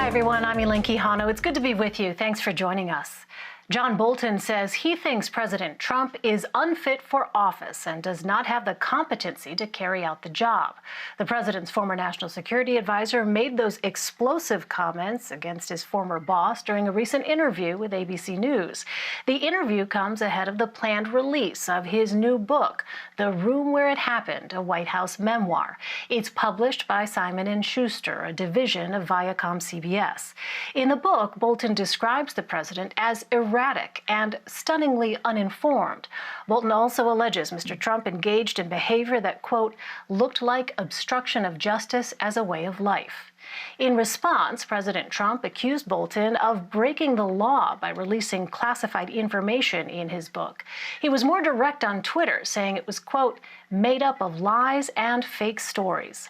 everyone. I'm Elaine Quijano. It's good to be with you. Thanks for joining us. John Bolton says he thinks President Trump is unfit for office and does not have the competency to carry out the job. The president's former national security advisor made those explosive comments against his former boss during a recent interview with ABC News. The interview comes ahead of the planned release of his new book, The Room Where It Happened, a White House memoir. It's published by Simon and Schuster, a division of ViacomCBS. In the book, Bolton describes the president as erratic and stunningly uninformed. Bolton also alleges Mr. Trump engaged in behavior that, quote, looked like obstruction of justice as a way of life. In response, President Trump accused Bolton of breaking the law by releasing classified information in his book. He was more direct on Twitter, saying it was, quote, made up of lies and fake stories.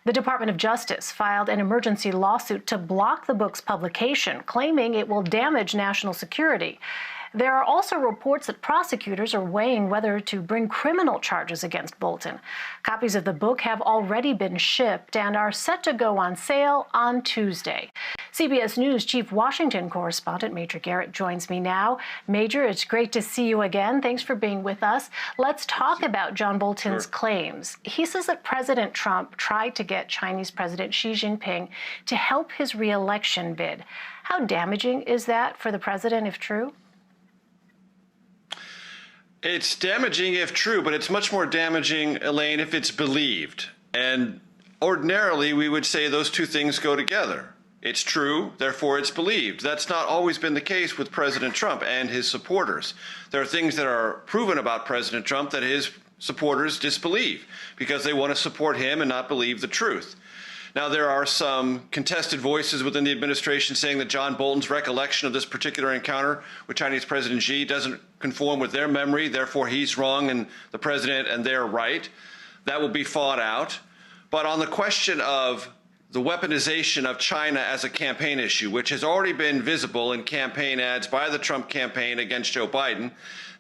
The Department of Justice filed an emergency lawsuit to block the book's publication, claiming it will damage national security. There are also reports that prosecutors are weighing whether to bring criminal charges against Bolton. Copies of the book have already been shipped and are set to go on sale on Tuesday. CBS News Chief Washington correspondent Major Garrett joins me now. Major, it's great to see you again. Thanks for being with us. Let's talk about John Bolton's claims. He says that President Trump tried to get Chinese President Xi Jinping to help his re-election bid. How damaging is that for the president, if true? It's damaging if true, but it's much more damaging, Elaine, if it's believed. And ordinarily, we would say those two things go together. It's true, therefore it's believed. That's not always been the case with President Trump and his supporters. There are things that are proven about President Trump that his supporters disbelieve because they want to support him and not believe the truth. Now, there are some contested voices within the administration saying that John Bolton's recollection of this particular encounter with Chinese President Xi doesn't conform with their memory, therefore he's wrong and the president and they're right. That will be fought out. But on the question of the weaponization of China as a campaign issue, which has already been visible in campaign ads by the Trump campaign against Joe Biden,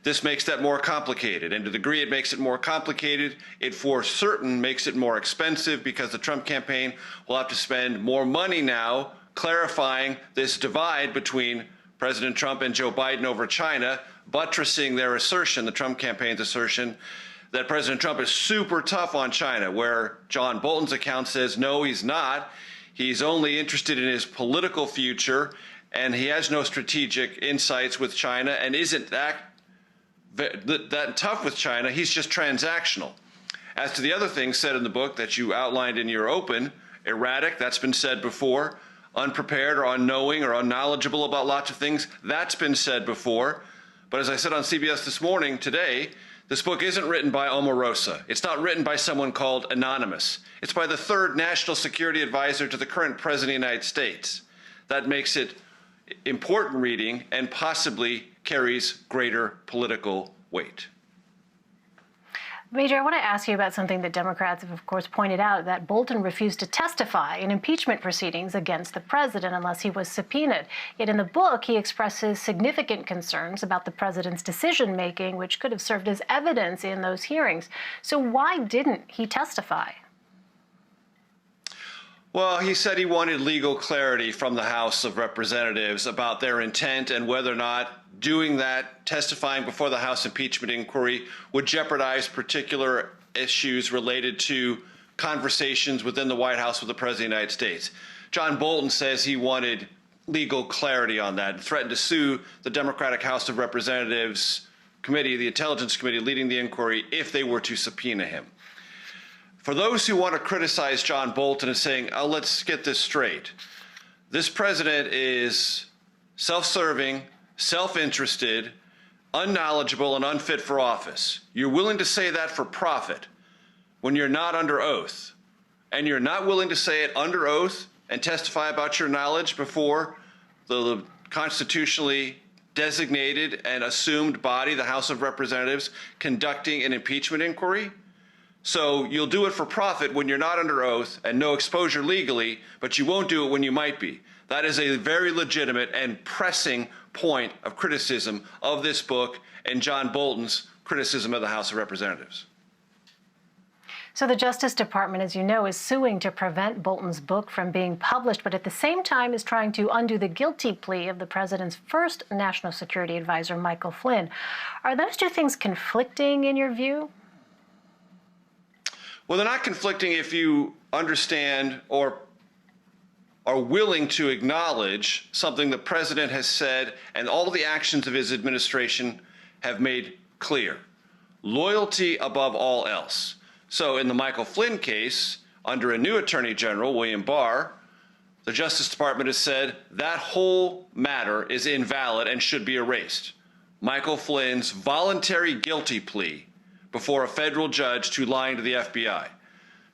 this makes that more complicated. And to the degree it makes it more complicated, it for certain makes it more expensive because the Trump campaign will have to spend more money now clarifying this divide between President Trump and Joe Biden over China, buttressing their assertion, the Trump campaign's assertion, that President Trump is super tough on China, where John Bolton's account says, no, he's not. He's only interested in his political future, and he has no strategic insights with China and isn't that tough with China. He's just transactional. As to the other things said in the book that you outlined in your open, erratic, that's been said before, unprepared or unknowing or unknowledgeable about lots of things, that's been said before. But as I said on CBS this morning, today, this book isn't written by Omarosa. It's not written by someone called Anonymous. It's by the third national security advisor to the current president of the United States. That makes it important reading and possibly carries greater political weight. Major, I want to ask you about something that Democrats have, of course, pointed out, that Bolton refused to testify in impeachment proceedings against the president unless he was subpoenaed. Yet in the book, he expresses significant concerns about the president's decision-making, which could have served as evidence in those hearings. So why didn't he testify? Well, he said he wanted legal clarity from the House of Representatives about their intent and whether or not doing that, testifying before the House impeachment inquiry, would jeopardize particular issues related to conversations within the White House with the President of the United States. John Bolton says he wanted legal clarity on that and threatened to sue the Democratic House of Representatives committee, the Intelligence Committee leading the inquiry, if they were to subpoena him. For those who want to criticize John Bolton and saying, oh, let's get this straight. This president is self-serving, self-interested, unknowledgeable, and unfit for office. You're willing to say that for profit when you're not under oath. And you're not willing to say it under oath and testify about your knowledge before the constitutionally designated and assumed body, the House of Representatives, conducting an impeachment inquiry. So you'll do it for profit when you're not under oath and no exposure legally, but you won't do it when you might be. That is a very legitimate and pressing point of criticism of this book and John Bolton's criticism of the House of Representatives. So the Justice Department, as you know, is suing to prevent Bolton's book from being published, but at the same time is trying to undo the guilty plea of the president's first national security advisor, Michael Flynn. Are those two things conflicting in your view? Well, they're not conflicting if you understand or are willing to acknowledge something the president has said and all the actions of his administration have made clear. Loyalty above all else. So in the Michael Flynn case, under a new Attorney General, William Barr, the Justice Department has said that whole matter is invalid and should be erased. Michael Flynn's voluntary guilty plea before a federal judge to lying to the FBI,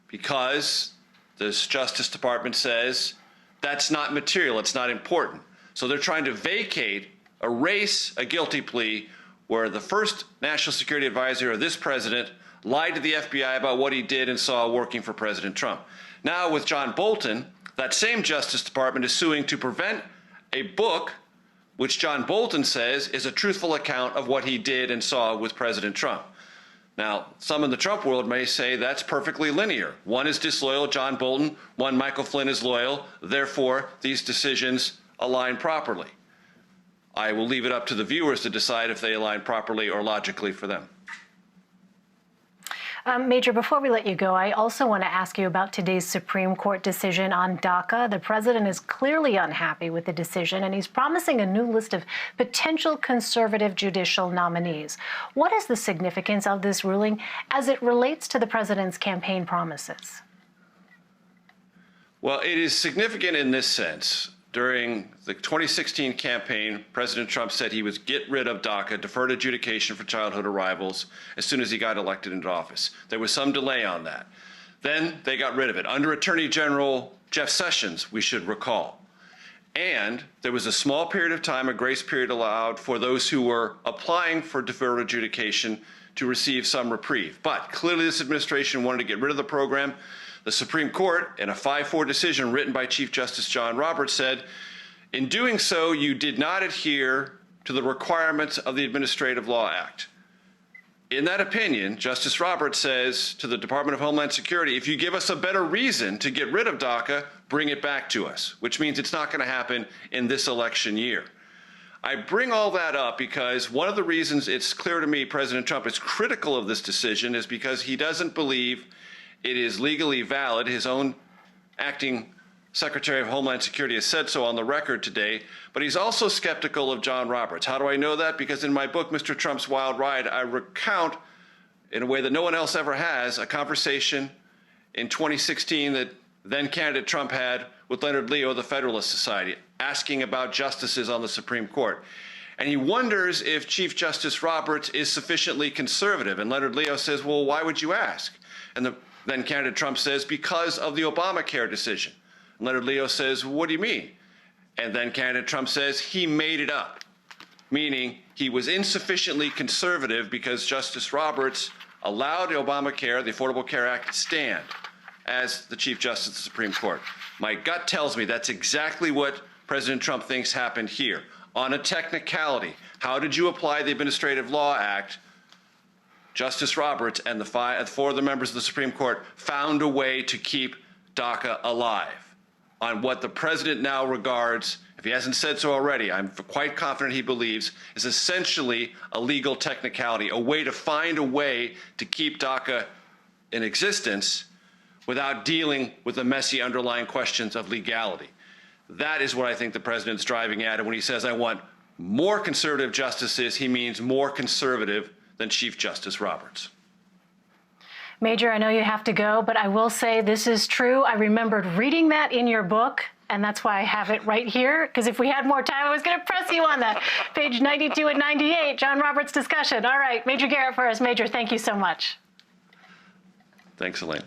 because this Justice Department says that's not material, it's not important. So they're trying to vacate, erase a guilty plea where the first national security advisor of this president lied to the FBI about what he did and saw working for President Trump. Now with John Bolton, that same Justice Department is suing to prevent a book which John Bolton says is a truthful account of what he did and saw with President Trump. Now, some in the Trump world may say that's perfectly linear. One is disloyal, John Bolton, one, Michael Flynn, is loyal. Therefore, these decisions align properly. I will leave it up to the viewers to decide if they align properly or logically for them. Major, before we let you go, I also want to ask you about today's Supreme Court decision on DACA. The president is clearly unhappy with the decision, and he's promising a new list of potential conservative judicial nominees. What is the significance of this ruling as it relates to the president's campaign promises? Well, it is significant in this sense. During the 2016 campaign, President Trump said he would get rid of DACA, deferred adjudication for childhood arrivals, as soon as he got elected into office. There was some delay on that. Then they got rid of it under Attorney General Jeff Sessions, we should recall. And there was a small period of time, a grace period allowed for those who were applying for deferred adjudication to receive some reprieve. But clearly this administration wanted to get rid of the program. The Supreme Court, in a 5-4 decision written by Chief Justice John Roberts, said, in doing so, you did not adhere to the requirements of the Administrative Law Act. In that opinion, Justice Roberts says to the Department of Homeland Security, if you give us a better reason to get rid of DACA, bring it back to us, which means it's not going to happen in this election year. I bring all that up because one of the reasons it's clear to me President Trump is critical of this decision is because he doesn't believe it is legally valid. His own acting Secretary of Homeland Security has said so on the record today, but he's also skeptical of John Roberts. How do I know that? Because in my book, Mr. Trump's Wild Ride, I recount, in a way that no one else ever has, a conversation in 2016 that then candidate Trump had with Leonard Leo of the Federalist Society, asking about justices on the Supreme Court. And he wonders if Chief Justice Roberts is sufficiently conservative. And Leonard Leo says, well, why would you ask? And then candidate Trump says, because of the Obamacare decision. And Leonard Leo says, what do you mean? And then candidate Trump says, he made it up, meaning he was insufficiently conservative because Justice Roberts allowed the Obamacare, the Affordable Care Act, to stand as the Chief Justice of the Supreme Court. My gut tells me that's exactly what President Trump thinks happened here. On a technicality, how did you apply the Administrative Law Act? Justice Roberts and the 4 other members of the Supreme Court found a way to keep DACA alive on what the president now regards, if he hasn't said so already, I'm quite confident he believes, is essentially a legal technicality, a way to find a way to keep DACA in existence without dealing with the messy underlying questions of legality. That is what I think the president's driving at. And when he says, I want more conservative justices, he means more conservative than Chief Justice Roberts. Major, I know you have to go, but I will say this is true. I remembered reading that in your book, and that's why I have it right here, because if we had more time, I was going to press you on that. Page 92 and 98, John Roberts discussion. All right, Major Garrett first. Major, thank you so much. Thanks, Elaine.